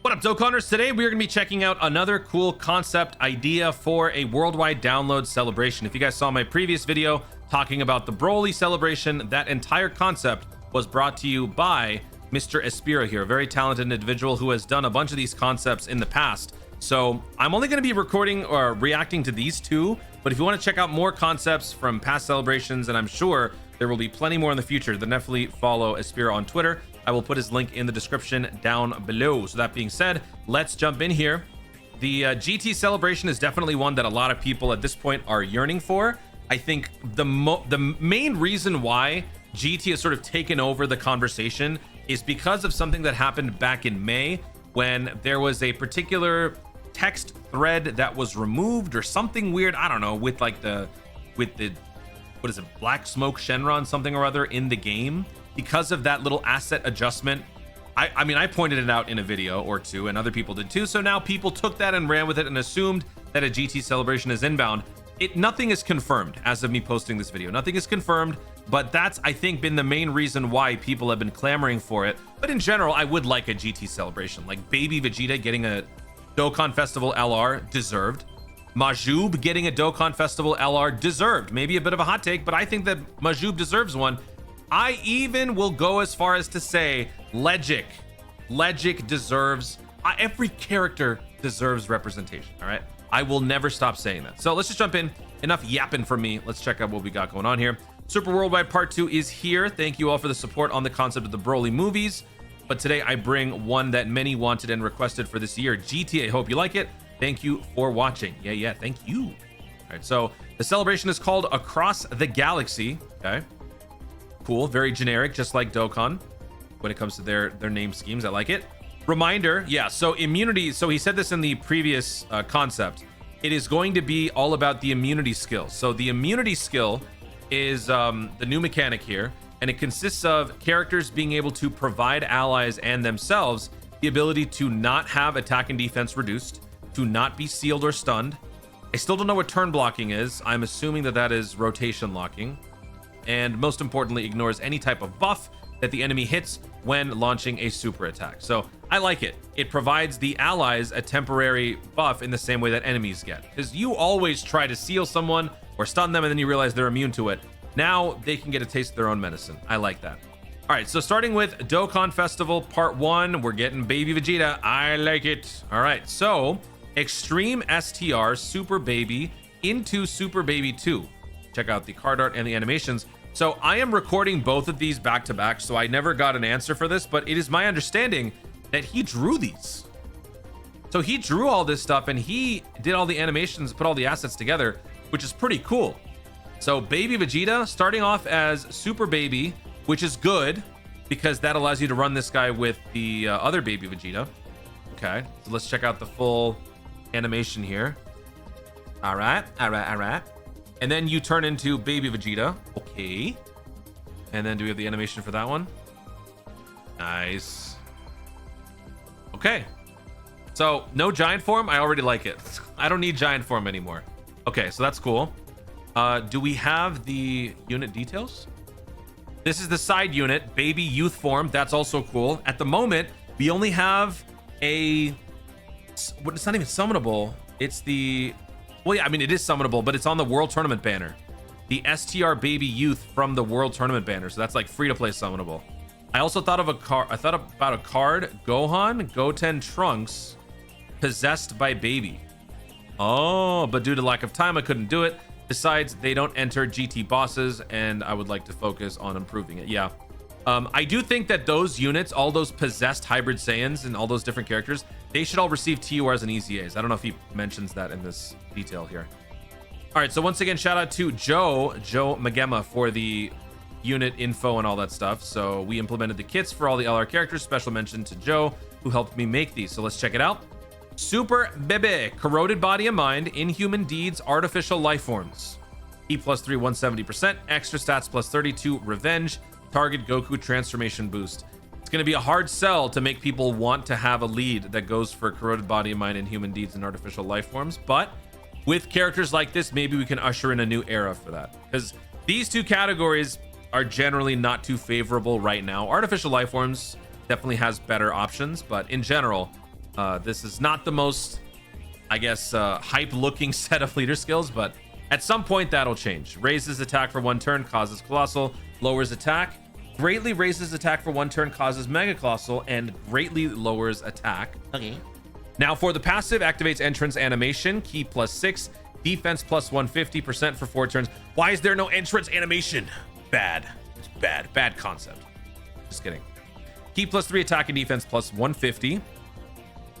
What up, Dokkanners? Today we are going to be checking out another cool concept idea for a worldwide download celebration. If you guys saw my previous video talking about the Broly celebration, that entire concept was brought to you by Mr. Espiro here, a very talented individual who has done a bunch of these concepts in the past. So I'm only going to be recording or reacting to these two, but if you want to check out more concepts from past celebrations, and I'm sure there will be plenty more in the future, then definitely follow Espiro on Twitter. I will put his link in the description down below. So that being said, let's jump in here. The GT celebration is definitely one that a lot of people at this point are yearning for. I think the main reason why GT has sort of taken over the conversation is because of something that happened back in May when there was a particular text thread that was removed or something weird. I don't know, with like what is it, Black Smoke Shenron something or other in the game. Because of that little asset adjustment, I mean, I pointed it out in a video or two, and other people did too. So now people took that and ran with it and assumed that a GT celebration is inbound. Nothing is confirmed as of me posting this video. Nothing is confirmed, but that's, I think, been the main reason why people have been clamoring for it. But in general, I would like a GT celebration, like baby Vegeta getting a Dokkan Festival LR, deserved. Majuub getting a Dokkan Festival LR, deserved. Maybe a bit of a hot take, but I think that Majuub deserves one. I even will go as far as to say Legic deserves, every character deserves representation. All right, I will never stop saying that. So let's just jump in. Enough yapping from me. Let's check out what we got going on here. Super Worldwide Part 2 is here. Thank you all for the support on the concept of the Broly movies, but today I bring one that many wanted and requested for this year, GT. I hope you like it. Thank you for watching. Yeah, thank you. All right, so the celebration is called Across the Galaxy. Okay, cool, very generic, just like Dokkan when it comes to their name schemes. I like it. Reminder, yeah, so immunity, so he said this in the previous concept, it is going to be all about the immunity skill. So the immunity skill is the new mechanic here, and it consists of characters being able to provide allies and themselves the ability to not have attack and defense reduced, to not be sealed or stunned. I still don't know what turn blocking is. I'm assuming that is rotation locking, and most importantly, ignores any type of buff that the enemy hits when launching a super attack. So I like it. It provides the allies a temporary buff in the same way that enemies get, because you always try to seal someone or stun them and then you realize they're immune to it. Now they can get a taste of their own medicine. I like that. All right, so starting with Dokkan Festival Part 1, we're getting baby Vegeta. I like it. All right, so Extreme STR Super Baby into Super Baby 2. Check out the card art and the animations. So I am recording both of these back to back, so I never got an answer for this, but it is my understanding that he drew these. So he drew all this stuff and he did all the animations, put all the assets together, which is pretty cool. So baby Vegeta starting off as Super Baby, which is good because that allows you to run this guy with the other baby Vegeta. Okay, so let's check out the full animation here. All right. And then you turn into baby Vegeta. Okay. And then do we have the animation for that one? Nice. Okay. So no giant form. I already like it. I don't need giant form anymore. Okay, so that's cool. Do we have the unit details? This is the side unit, baby youth form. That's also cool. At the moment, we only have it's not even summonable. It's the, well, yeah, I mean, it is summonable, but it's on the World Tournament banner. The STR Baby Youth from the World Tournament banner. So that's like free-to-play summonable. I also thought of I thought about a card, Goten Trunks, possessed by Baby. Oh, but due to lack of time, I couldn't do it. Besides, they don't enter GT bosses, and I would like to focus on improving it. Yeah. I do think that those units, all those possessed hybrid Saiyans and all those different characters, they should all receive TURs and EZAs. I don't know if he mentions that in this detail here. All right, so once again, shout out to Joe Magema for the unit info and all that stuff. So we implemented the kits for all the LR characters. Special mention to Joe, who helped me make these. So let's check it out. Super Bebe, Corroded Body and Mind, Inhuman Deeds, Artificial Life Forms. E +3, 170%. Extra stats +32, Revenge. Target Goku transformation boost. It's going to be a hard sell to make people want to have a lead that goes for Corroded Body and Mind, Inhuman Deeds, and Artificial Life Forms. But with characters like this, maybe we can usher in a new era for that, because these two categories are generally not too favorable right now. Artificial Life Forms definitely has better options, but in general, This is not the most, I guess, hype looking set of leader skills, but at some point that'll change. Raises attack for 1 turn, causes colossal, lowers attack, greatly raises attack for 1 turn, causes mega colossal, and greatly lowers attack. Okay. Now for the passive, activates entrance animation, key +6, defense plus 150% for 4 turns. Why is there no entrance animation? Bad. It's bad concept. Just kidding. Key +3, attack and defense plus 150.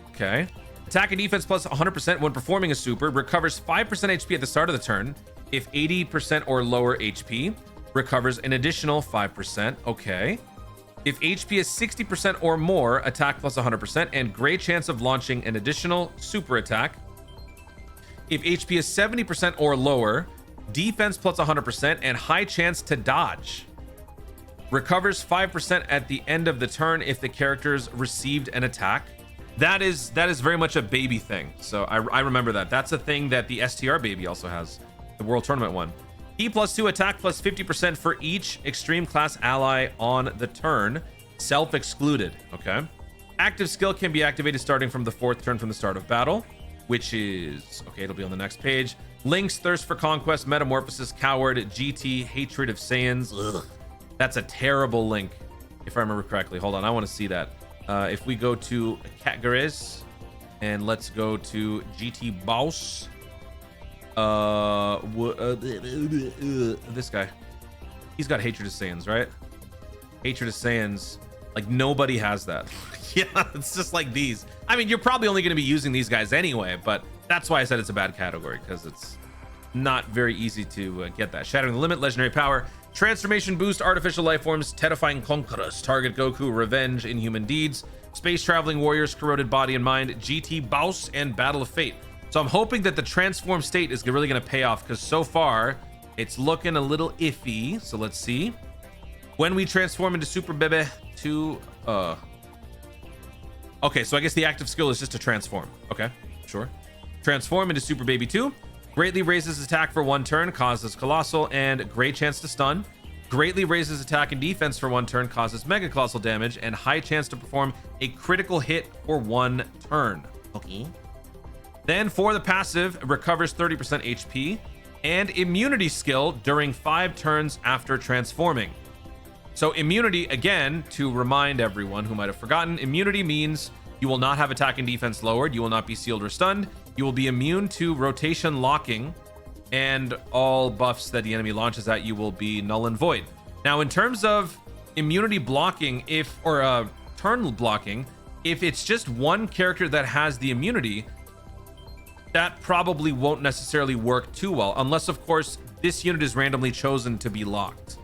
Okay. Attack and defense plus 100% when performing a super. Recovers 5% HP at the start of the turn. If 80% or lower HP, recovers an additional 5%. Okay. If HP is 60% or more, attack plus 100% and great chance of launching an additional super attack. If HP is 70% or lower, defense plus 100% and high chance to dodge. Recovers 5% at the end of the turn if the characters received an attack. That is very much a baby thing. So I remember that. That's a thing that the STR baby also has, the World Tournament one. E +2 attack plus 50% for each extreme class ally on the turn, self-excluded. Okay. Active skill can be activated starting from the 4th turn from the start of battle, which is okay. It'll be on the next page. Link's Thirst for Conquest, Metamorphosis, Coward, GT, Hatred of Saiyans. Ugh. That's a terrible link, if I remember correctly. Hold on, I want to see that. If we go to categories and let's go to GT Boss. This guy, he's got Hatred of Saiyans, right? Hatred of Saiyans, like nobody has that. Yeah, it's just like these. I mean, you're probably only going to be using these guys anyway, but that's why I said it's a bad category, because it's not very easy to get that. Shattering the Limit, legendary power, transformation boost, artificial life forms, terrifying conquerors, target Goku, revenge, inhuman deeds, space traveling warriors, corroded body and mind, GT Boss, and Battle of Fate. So I'm hoping that the transform state is really going to pay off, because so far it's looking a little iffy. So let's see. When we transform into Super Bebe to okay, so I guess the active skill is just to transform. Okay, sure. Transform into Super Baby 2. Greatly raises attack for 1 turn, causes colossal and great chance to stun. Greatly raises attack and defense for 1 turn, causes mega colossal damage and high chance to perform a critical hit for 1 turn. Okay. Then for the passive, recovers 30% HP and immunity skill during 5 turns after transforming. So immunity, again, to remind everyone who might have forgotten, immunity means you will not have attack and defense lowered, you will not be sealed or stunned, you will be immune to rotation locking, and all buffs that the enemy launches at you will be null and void. Now, in terms of immunity blocking, or turn blocking, if it's just one character that has the immunity, that probably won't necessarily work too well, unless, of course, this unit is randomly chosen to be locked,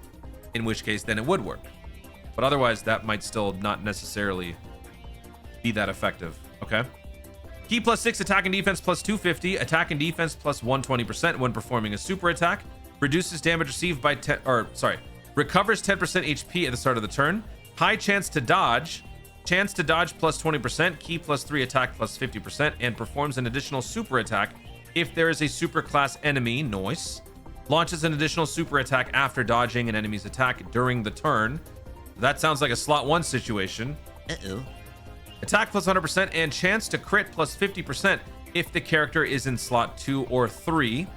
in which case then it would work. But otherwise, that might still not necessarily be that effective. Okay. Key +6, attack and defense plus 250, attack and defense plus 120% when performing a super attack, reduces damage received by recovers 10% HP at the start of the turn, high chance to dodge plus 20%, key +3, attack plus 50%, and performs an additional super attack if there is a super class enemy. Nice. Launches an additional super attack after dodging an enemy's attack during the turn. That sounds like a slot 1 situation. Uh-oh. Attack plus 100% and chance to crit plus 50% if the character is in slot 2 or 3.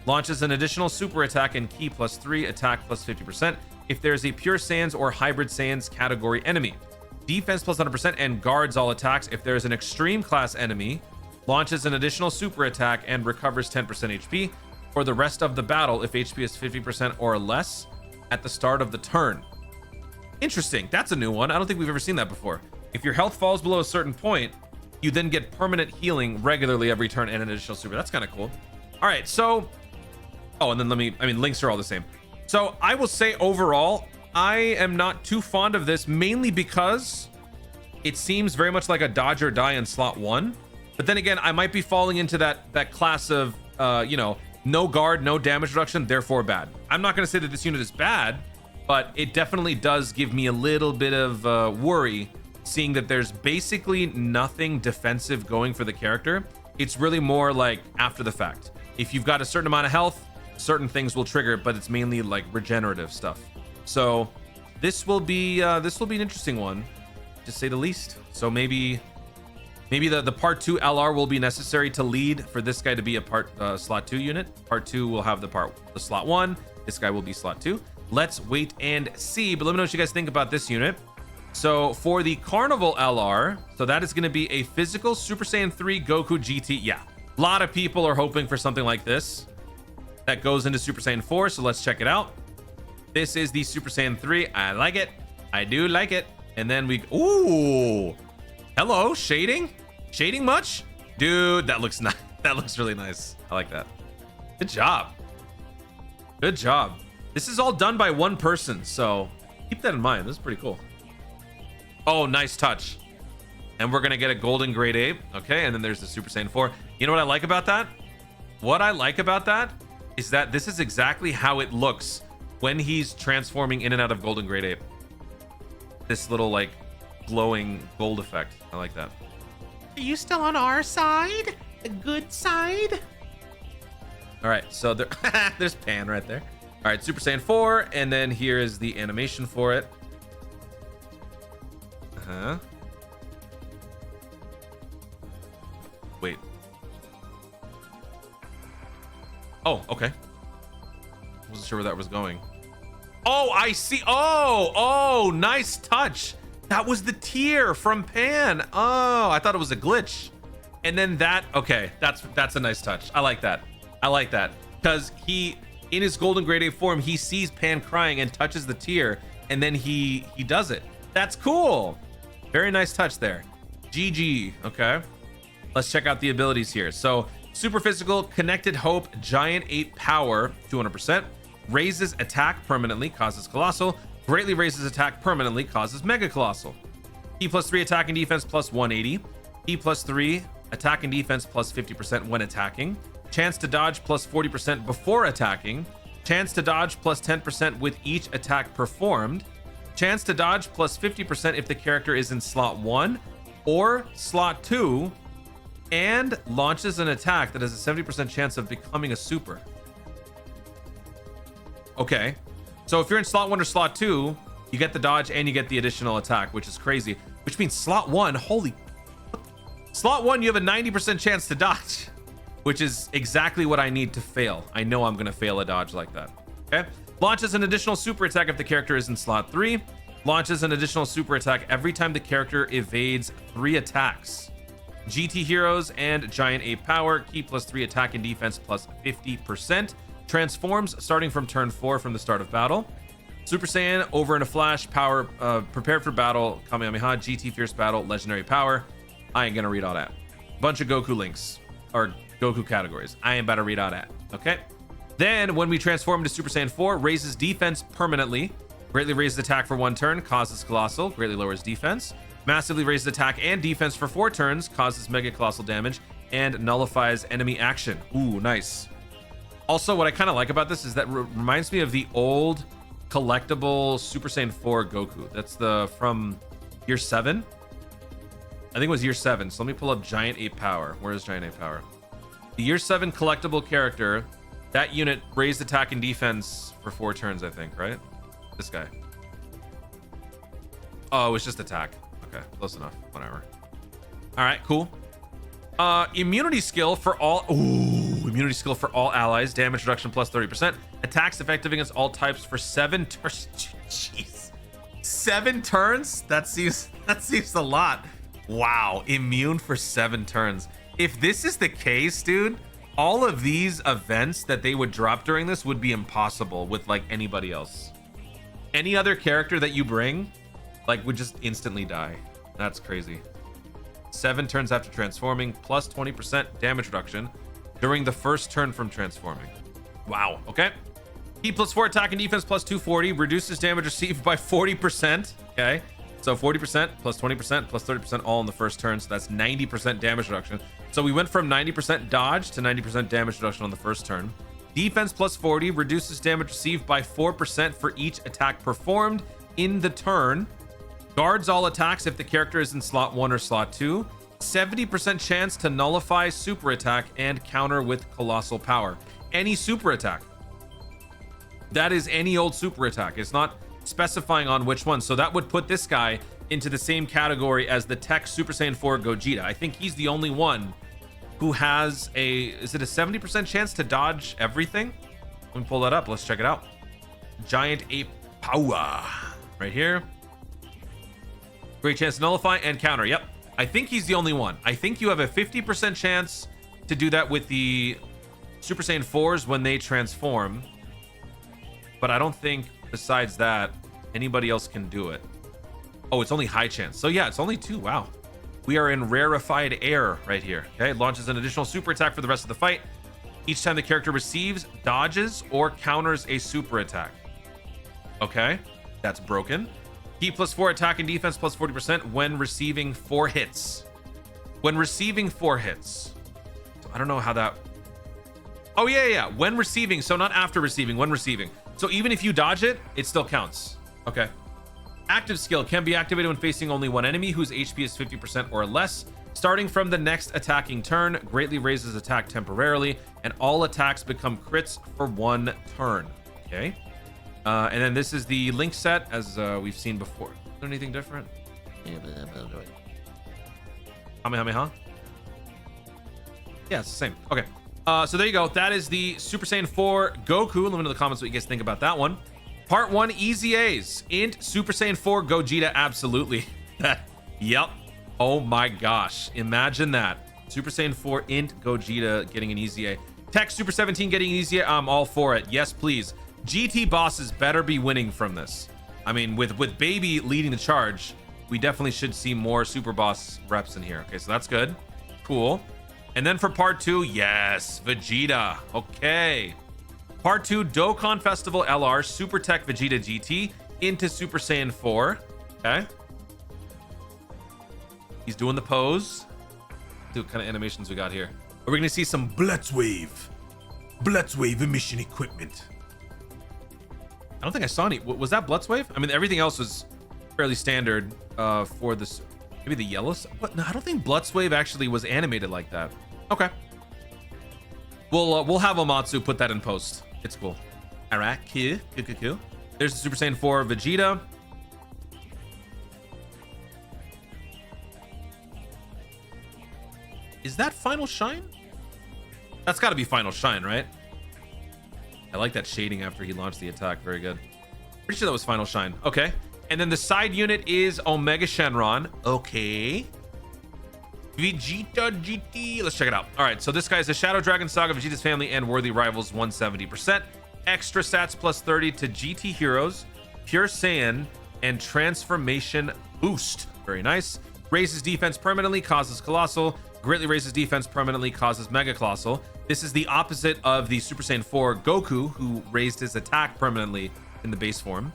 Launches an additional super attack and key +3, attack plus 50% if there is a pure Saiyans or hybrid Saiyans category enemy. Defense plus 100% and guards all attacks if there is an extreme class enemy. Launches an additional super attack and recovers 10% HP for the rest of the battle if HP is 50% or less at the start of the turn. Interesting. That's a new one. I don't think we've ever seen that before. If your health falls below a certain point, you then get permanent healing regularly every turn and an additional super. That's kind of cool. All right, so and then links are all the same. So I will say overall, I am not too fond of this, mainly because it seems very much like a dodge or die in slot 1. But then again, I might be falling into that class of no guard, no damage reduction, therefore bad. I'm not going to say that this unit is bad, but it definitely does give me a little bit of worry, seeing that there's basically nothing defensive going for the character. It's really more like after the fact. If you've got a certain amount of health, certain things will trigger, but it's mainly like regenerative stuff. So this will be an interesting one, to say the least. So maybe Maybe the part 2 LR will be necessary to lead for this guy to be a slot 2 unit. Part 2 will have the slot 1. This guy will be slot 2. Let's wait and see. But let me know what you guys think about this unit. So for the Carnival LR, so that is going to be a physical Super Saiyan 3 Goku GT. Yeah, a lot of people are hoping for something like this that goes into Super Saiyan 4. So let's check it out. This is the Super Saiyan 3. I like it. I do like it. And then ooh, hello, shading. Shading much? Dude, that looks nice. That looks really nice. I like that. Good job. Good job. This is all done by one person, so keep that in mind. This is pretty cool. Oh, nice touch. And we're gonna get a golden grade 8. Okay, and then there's the Super Saiyan 4. You know what I like about that? What I like about that is that this is exactly how it looks when he's transforming in and out of golden grade 8. This little like glowing gold effect. I like that. Are you still on our side? The good side? All right, so there's Pan right there. All right, Super Saiyan 4, and then here is the animation for it. Wait. Oh, okay. Wasn't sure where that was going. Oh, I see. Oh, nice touch. That was the tear from Pan. Oh, I thought it was a glitch. And then that, okay, that's a nice touch. I like that. I like that. Because he, in his golden grade 8 form, he sees Pan crying and touches the tear, and then he does it. That's cool. Very nice touch there. GG. Okay. Let's check out the abilities here. So, super physical, connected hope, giant 8 power, 200%. Raises attack permanently, causes colossal. Greatly raises attack permanently, causes mega colossal. P plus 3 attack and defense plus 180. P plus 3 attack and defense plus 50% when attacking. Chance to dodge plus 40% before attacking. Chance to dodge plus 10% with each attack performed. Chance to dodge plus 50% if the character is in slot 1 or slot 2 and launches an attack that has a 70% chance of becoming a super. Okay. So if you're in slot 1 or slot 2, you get the dodge and you get the additional attack, which is crazy. Which means slot 1, slot 1, you have a 90% chance to dodge, which is exactly what I need to fail. I know I'm going to fail a dodge like that. Okay. Launches an additional super attack if the character is in slot 3. Launches an additional super attack every time the character evades 3 attacks. GT heroes and giant 8 power, key plus 3 attack and defense plus 50%. Transforms starting from turn 4 from the start of battle. Super Saiyan over in a flash, power prepared for battle, Kamehameha, GT fierce battle, legendary power. I ain't gonna read all that. Bunch of Goku links or Goku categories. I ain't about to read all that. Okay. Then when we transform into Super Saiyan 4, raises defense permanently, greatly raises attack for 1 turn, causes colossal, greatly lowers defense, massively raises attack and defense for 4 turns, causes mega colossal damage, and nullifies enemy action. Ooh, nice. Also, what I kind of like about this is that reminds me of the old collectible Super Saiyan 4 Goku. That's from year 7. I think it was year 7. So let me pull up Giant 8 Power. Where is Giant 8 Power? The year 7 collectible character. That unit raised attack and defense for 4 turns, I think, right? This guy. Oh, it was just attack. Okay, close enough. Whatever. All right, cool. Immunity skill for all. Ooh, immunity skill for all allies. Damage reduction plus 30%. Attacks effective against all types for 7 turns. Jeez, 7 turns. That seems a lot. Wow, immune for 7 turns. If this is the case, dude, all of these events that they would drop during this would be impossible with like anybody else. Any other character that you bring, like, would just instantly die. That's crazy. 7 turns after transforming, plus 20% damage reduction during the first turn from transforming. Wow. Okay. He plus 4 attack and defense plus 240 reduces damage received by 40%. Okay. So 40% plus 20% plus 30% all in the first turn. So that's 90% damage reduction. So we went from 90% dodge to 90% damage reduction on the first turn. Defense plus 40 reduces damage received by 4% for each attack performed in the turn. Guards all attacks if the character is in slot 1 or slot 2. 70% chance to nullify super attack and counter with colossal power. Any super attack. That is any old super attack. It's not specifying on which one. So that would put this guy into the same category as the Tech Super Saiyan 4 Gogeta. I think he's the only one who has is it a 70% chance to dodge everything? Let me pull that up. Let's check it out. Giant Ape Power right here. Great chance to nullify and counter. Yep. I think he's the only one. I think you have a 50% chance to do that with the Super Saiyan 4s when they transform. But I don't think besides that, anybody else can do it. Oh, it's only high chance. So yeah, it's only 2. Wow. We are in rarefied air right here. Okay, it launches an additional super attack for the rest of the fight. Each time the character receives, dodges, or counters a super attack. Okay, that's broken. Heat +4 attack and defense plus 40% when receiving 4 hits. When receiving 4 hits. So I don't know how that... Oh, yeah. When receiving, so not after receiving, when receiving. So even if you dodge it, it still counts. Okay. Active skill can be activated when facing only one enemy whose HP is 50% or less. Starting from the next attacking turn, greatly raises attack temporarily, and all attacks become crits for 1 turn. Okay. And then this is the link set as we've seen before. Is there anything different? Kamehameha? Yeah, it's the same. Okay. So there you go. That is the Super Saiyan 4 Goku. Let me know in the comments what you guys think about that one. Part 1, Easy A's. Int Super Saiyan 4 Gogeta, absolutely. Yep. Oh my gosh. Imagine that. Super Saiyan 4 Int Gogeta getting an Easy A. Tech Super 17 getting an Easy A. I'm all for it. Yes, please. GT bosses better be winning from this. I mean, with Baby leading the charge, we definitely should see more Super Boss reps in here. Okay, so that's good. Cool. And then for part 2, yes, Vegeta. Okay. Part 2, Dokkan Festival LR, Super Tech Vegeta GT into Super Saiyan 4. Okay. He's doing the pose. See what kind of animations we got here. Are we going to see some Blitzwave emission equipment? I don't think I saw any. Was that Blitzwave? I mean, everything else was fairly standard for this. Maybe the yellow. But no, I don't think Blitzwave actually was animated like that. Okay. We'll have Omatsu put that in post. It's cool. All right, cool. There's the Super Saiyan 4 Vegeta. Is that Final Shine? That's got to be Final Shine, right? I like that shading after he launched the attack. Very good. Pretty sure that was Final Shine. Okay. And then the side unit is Omega Shenron. Okay. Vegeta GT. Let's check it out. All right. So this guy is the Shadow Dragon Saga, Vegeta's family, and worthy rivals 170%. Extra stats plus 30 to GT heroes, Pure Saiyan, and transformation boost. Very nice. Raises defense permanently, causes colossal. Greatly raises defense permanently, causes mega colossal. This is the opposite of the Super Saiyan 4 Goku, who raised his attack permanently in the base form.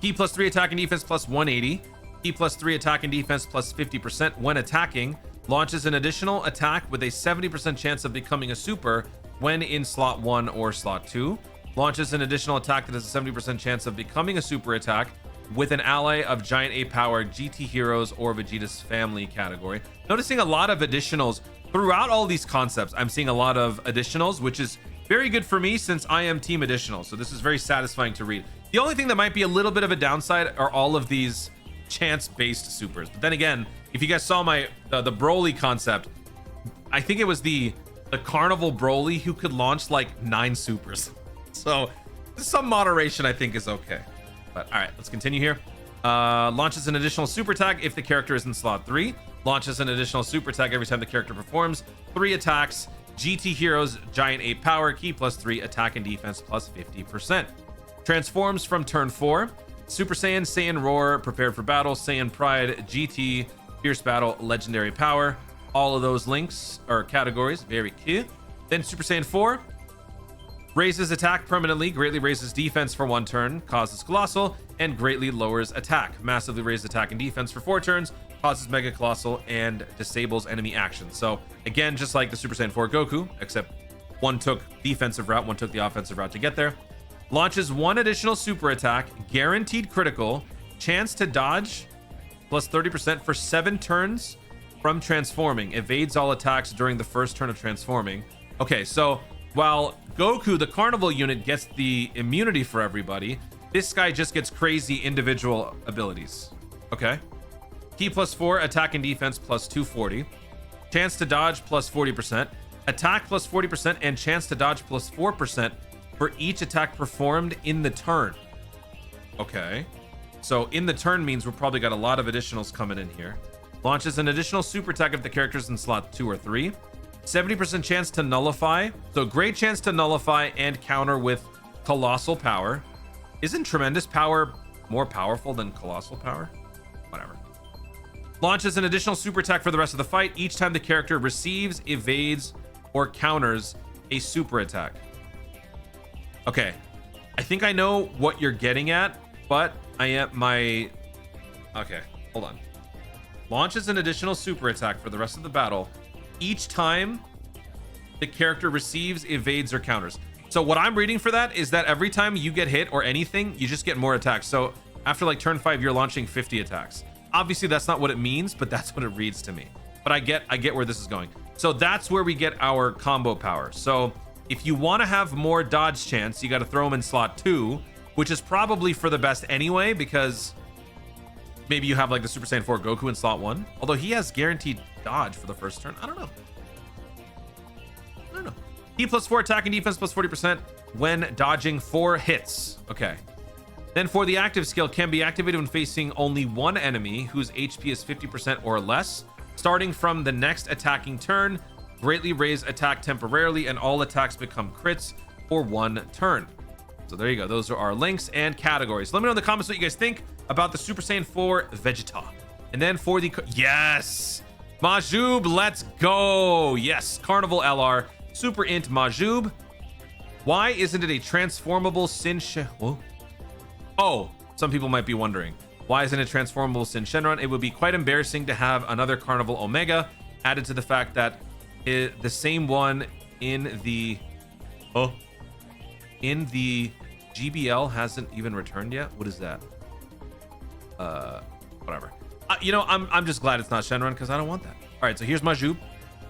Ki plus 3 attack and defense plus 180. Ki plus 3 attack and defense plus 50% when attacking. Launches an additional attack with a 70% chance of becoming a super when in slot 1 or slot 2. Launches an additional attack that has a 70% chance of becoming a super attack with an ally of Giant Ape Power, GT Heroes, or Vegeta's family category. Noticing a lot of additionals throughout all these concepts. I'm seeing a lot of additionals, which is very good for me since I am team additional. So this is very satisfying to read. The only thing that might be a little bit of a downside are all of these chance-based supers. But then again, if you guys saw my the Broly concept, I think it was the Carnival Broly who could launch like 9 supers. So some moderation I think is okay. But all right, let's continue here. Launches an additional super attack if the character is in slot 3. Launches an additional super attack every time the character performs 3 attacks. GT Heroes, Giant Ape Power, Ki plus 3, attack and defense plus 50%. Transforms from turn 4. Super Saiyan, Saiyan Roar, prepared for battle, Saiyan Pride, GT, Fierce Battle, Legendary Power. All of those links or categories, very cool. Then Super Saiyan 4. Raises attack permanently, greatly raises defense for 1 turn, causes colossal, and greatly lowers attack. Massively raises attack and defense for 4 turns, causes mega colossal, and disables enemy actions. So again, just like the Super Saiyan 4 Goku, except one took defensive route, one took the offensive route to get there. Launches 1 additional super attack, guaranteed critical, chance to dodge, plus 30% for 7 turns from transforming. Evades all attacks during the first turn of transforming. Okay, so while Goku, the Carnival unit, gets the immunity for everybody, this guy just gets crazy individual abilities. Okay. Key +4, attack and defense +240. Chance to dodge +40%. Attack +40% and chance to dodge +4% for each attack performed in the turn. Okay. So in the turn means we've probably got a lot of additionals coming in here. Launches an additional super attack if the character's in slot 2 or 3. 70% chance to nullify. So great chance to nullify and counter with colossal power. Isn't tremendous power more powerful than colossal power? Whatever. Launches an additional super attack for the rest of the fight each time the character receives, evades, or counters a super attack. Okay. I think I know what you're getting at, but okay, hold on. Launches an additional super attack for the rest of the battle each time the character receives, evades, or counters. So what I'm reading for that is that every time you get hit or anything, you just get more attacks. So after like turn 5, you're launching 50 attacks. Obviously, that's not what it means, but that's what it reads to me. But I get where this is going. So that's where we get our combo power. So if you want to have more dodge chance, you got to throw them in slot 2, which is probably for the best anyway, because maybe you have like the Super Saiyan 4 Goku in slot 1. Although he has guaranteed dodge for the first turn. I don't know. Key +4 attack and defense +40% when dodging 4 hits. Okay. Then for the active skill, can be activated when facing only one enemy whose HP is 50% or less. Starting from the next attacking turn, greatly raise attack temporarily and all attacks become crits for 1 turn. So there you go. Those are our links and categories. Let me know in the comments what you guys think about the Super Saiyan 4 Vegeta. And then for the... Yes! Majuub, let's go! Yes, Carnival LR, Super Int Majuub. Why isn't it a transformable Sin... Oh, some people might be wondering. Why isn't it transformable Sin Shenron? It would be quite embarrassing to have another Carnival Omega added to the fact that the same one in the... Oh. In the GBL hasn't even returned yet. What is that? Whatever. You know, I'm just glad it's not Shenron because I don't want that. All right, so here's Majuub.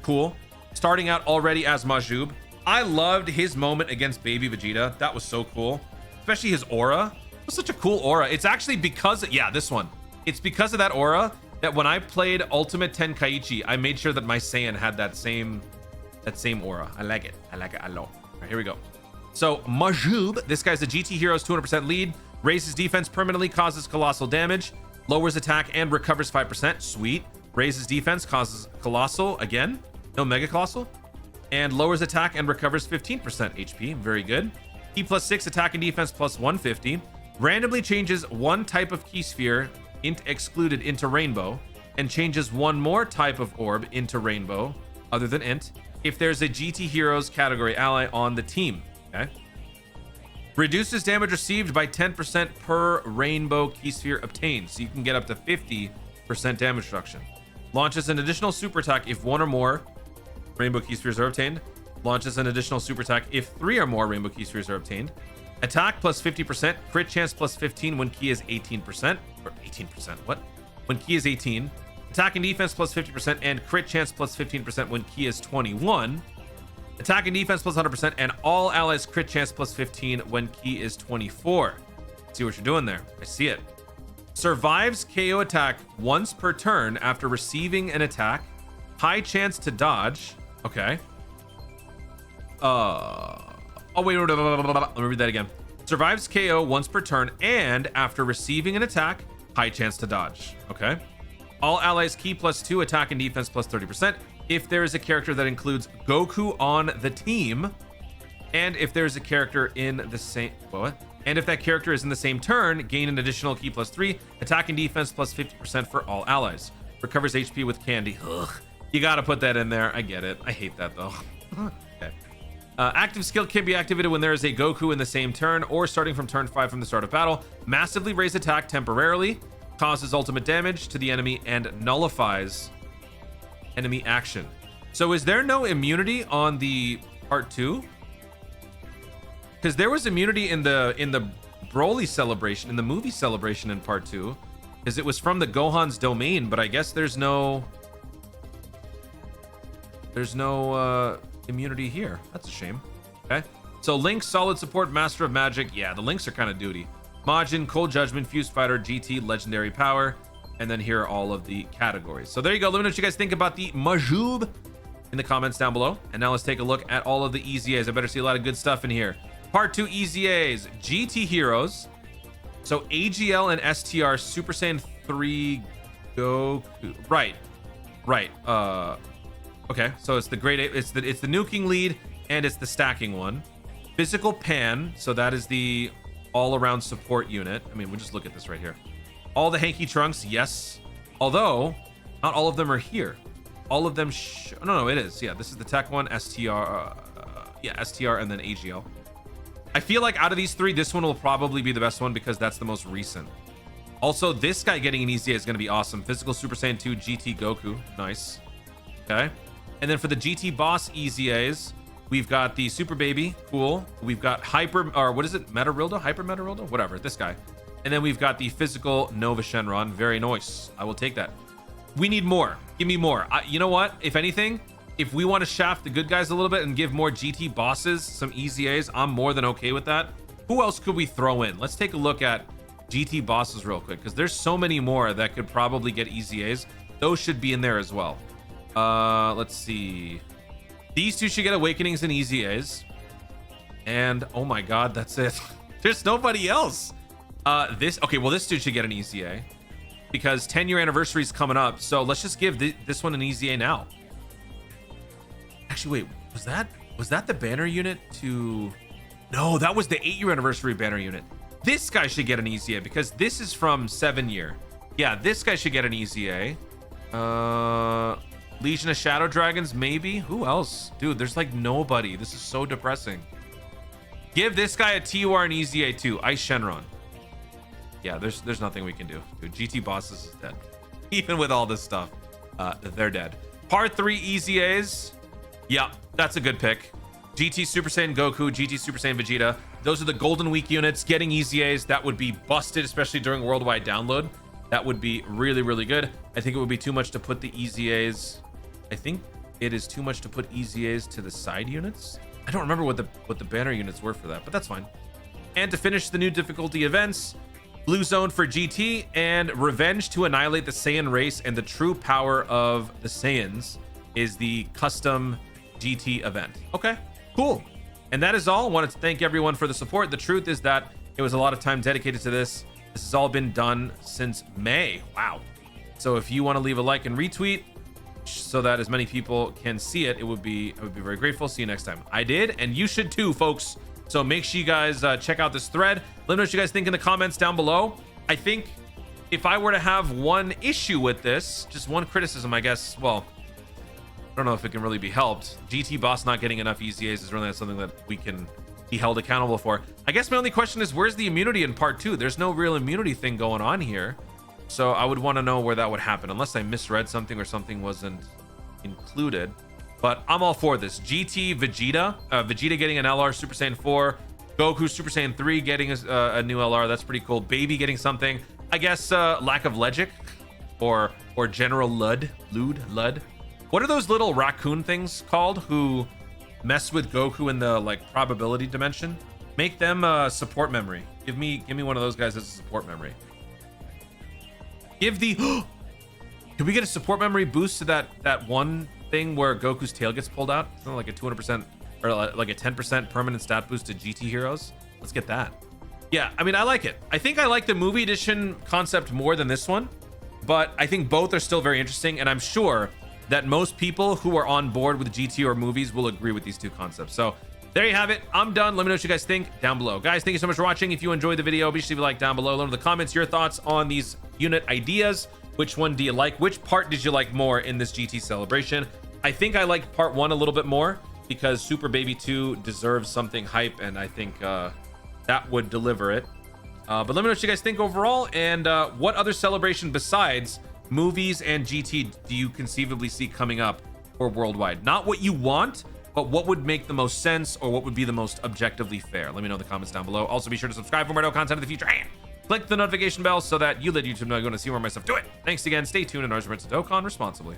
Cool. Starting out already as Majuub. I loved his moment against Baby Vegeta. That was so cool. Especially his aura. It was such a cool aura. It's actually because... Yeah, this one. It's because of that aura that when I played Ultimate Tenkaichi, I made sure that my Saiyan had that same aura. I like it. I like it a lot. All right, here we go. So Majuub, this guy's a GT Heroes 200% lead, raises defense permanently, causes colossal damage, lowers attack and recovers 5%. Sweet. Raises defense, causes colossal again, no mega colossal, and lowers attack and recovers 15% HP. Very good. Key +6 attack and defense +150. Randomly changes one type of key sphere excluded into rainbow, and changes one more type of orb into rainbow other than int if there's a GT Heroes category ally on the team. Okay. Reduces damage received by 10% per rainbow key sphere obtained, so you can get up to 50% damage reduction. Launches an additional super attack if 1 or more rainbow key spheres are obtained. Launches an additional super attack if 3 or more rainbow key spheres are obtained. Attack +50%, crit chance +15 when key is 18%, or 18%, what? When key is 18. Attack and defense +50% and crit chance +15% when key is 21. Attack and defense +100% and all allies crit chance +15 when key is 24. See what you're doing there. I see it. Survives KO attack once per turn after receiving an attack. High chance to dodge. Okay. Oh, wait. Let me read that again. Survives KO once per turn and after receiving an attack. High chance to dodge. Okay. All allies key +2 attack and defense +30%. If there is a character that includes Goku on the team, and if there's a character in the same... What? And if that character is in the same turn, gain an additional key +3, attack and defense +50% for all allies. Recovers HP with candy. Ugh. You gotta put that in there. I get it. I hate that though. Okay. Active skill can be activated when there is a Goku in the same turn or starting from turn 5 from the start of battle. Massively raise attack temporarily, causes ultimate damage to the enemy, and nullifies enemy action. So is there no immunity on the part 2? Because there was immunity in the Broly celebration, in the movie celebration in part 2, because it was from the Gohan's domain, but I guess there's no immunity here. That's a shame. Okay. So Link, solid support, master of magic. Yeah, the Links are kind of duty. Majin, cold judgment, fused fighter, GT, legendary power. And then here are all of the categories. So there you go. Let me know what you guys think about the Majuub in the comments down below. And now let's take a look at all of the Easy A's. I better see a lot of good stuff in here. Part 2 Easy A's, GT Heroes. So AGL and STR Super Saiyan 3 Goku. Right. Okay, so it's the grade 8, it's the nuking lead, and it's the stacking one. Physical Pan, so that is the all-around support unit. I mean, we'll just look at this right here. All the hanky trunks, yes. Although, not all of them are here. All of them, no, it is. Yeah, this is the tech one, STR, STR, and then AGL. I feel like out of these three, this one will probably be the best one because that's the most recent. Also, this guy getting an Easy A is going to be awesome. Physical Super Saiyan 2 GT Goku, nice. Okay. And then for the GT Boss Easy A's, we've got the Super Baby, cool. We've got Hyper, or what is it? Metarildo? Hyper Metarildo? Whatever, this guy. And then we've got the physical Nova Shenron. Very nice. I will take that. We need more. Give me more. You know what? If anything, if we want to shaft the good guys a little bit and give more GT bosses some Easy A's, I'm more than okay with that. Who else could we throw in? Let's take a look at GT bosses real quick, because there's so many more that could probably get Easy A's. Those should be in there as well. Let's see. These two should get Awakenings and Easy A's. And oh my god, that's it. There's nobody else. This dude should get an Easy A because 10-year anniversary is coming up. So let's just give this one an Easy A now. Actually, wait, was that the banner unit to? No, that was the 8-year anniversary banner unit. This guy should get an Easy A because this is from 7-year. Yeah, this guy should get an Easy A. Legion of Shadow Dragons, maybe. Who else? Dude, there's like nobody. This is so depressing. Give this guy a TUR and Easy A too. Ice Shenron. Yeah, there's nothing we can do. Dude, GT Bosses is dead. Even with all this stuff, they're dead. Part 3 Easy A's. Yeah, that's a good pick. GT Super Saiyan Goku, GT Super Saiyan Vegeta. Those are the Golden Week units. Getting Easy A's, that would be busted, especially during worldwide download. That would be really, really good. I think it would be too much to put the Easy A's. I think it is too much to put Easy A's to the side units. I don't remember what the banner units were for that, but that's fine. And to finish the new difficulty events, Blue Zone for GT and Revenge to Annihilate the Saiyan Race and the True Power of the Saiyans is the custom GT event. Okay, cool. And that is all. I wanted to thank everyone for the support. The truth is that it was a lot of time dedicated to this. This has all been done since May. Wow. So if you want to leave a like and retweet so that as many people can see it, I would be very grateful. See you next time. I did, and you should too, folks. So make sure you guys check out this thread. Let me know what you guys think in the comments down below. I think if I were to have one issue with this, just one criticism, I guess, well, I don't know if it can really be helped. GT Boss not getting enough Easy A's is really not something that we can be held accountable for. I guess my only question is, where's the immunity in part 2? There's no real immunity thing going on here. So I would want to know where that would happen, unless I misread something or something wasn't included. But I'm all for this. GT Vegeta, Vegeta getting an LR Super Saiyan 4, Goku Super Saiyan 3 getting a new LR. That's pretty cool. Baby getting something. I guess lack of Legic or General Lud. What are those little raccoon things called who mess with Goku in the like probability dimension? Make them support memory. Give me one of those guys as a support memory. Give the Can we get a support memory boost to that one thing where Goku's tail gets pulled out? Something like a 200% or like a 10% permanent stat boost to GT heroes. Let's get that. Yeah, I mean, I like it. I think I like the movie edition concept more than this one, but I think both are still very interesting, and I'm sure that most people who are on board with GT or movies will agree with these two concepts. So there you have it. I'm done. Let me know what you guys think down below. Guys, thank you so much for watching. If you enjoyed the video, be sure to leave a like down below. Let me know in the comments your thoughts on these unit ideas. Which one do you like? Which part did you like more in this GT celebration? I think I liked part 1 a little bit more because Super Baby 2 deserves something hype, and I think that would deliver it. But let me know what you guys think overall, and what other celebration besides movies and GT do you conceivably see coming up for worldwide? Not what you want, but what would make the most sense or what would be the most objectively fair? Let me know in the comments down below. Also, be sure to subscribe for more content in the future and click the notification bell so that you let YouTube know you're going to see more of my stuff. Do it. Thanks again. Stay tuned, and always remember to Dokkan responsibly.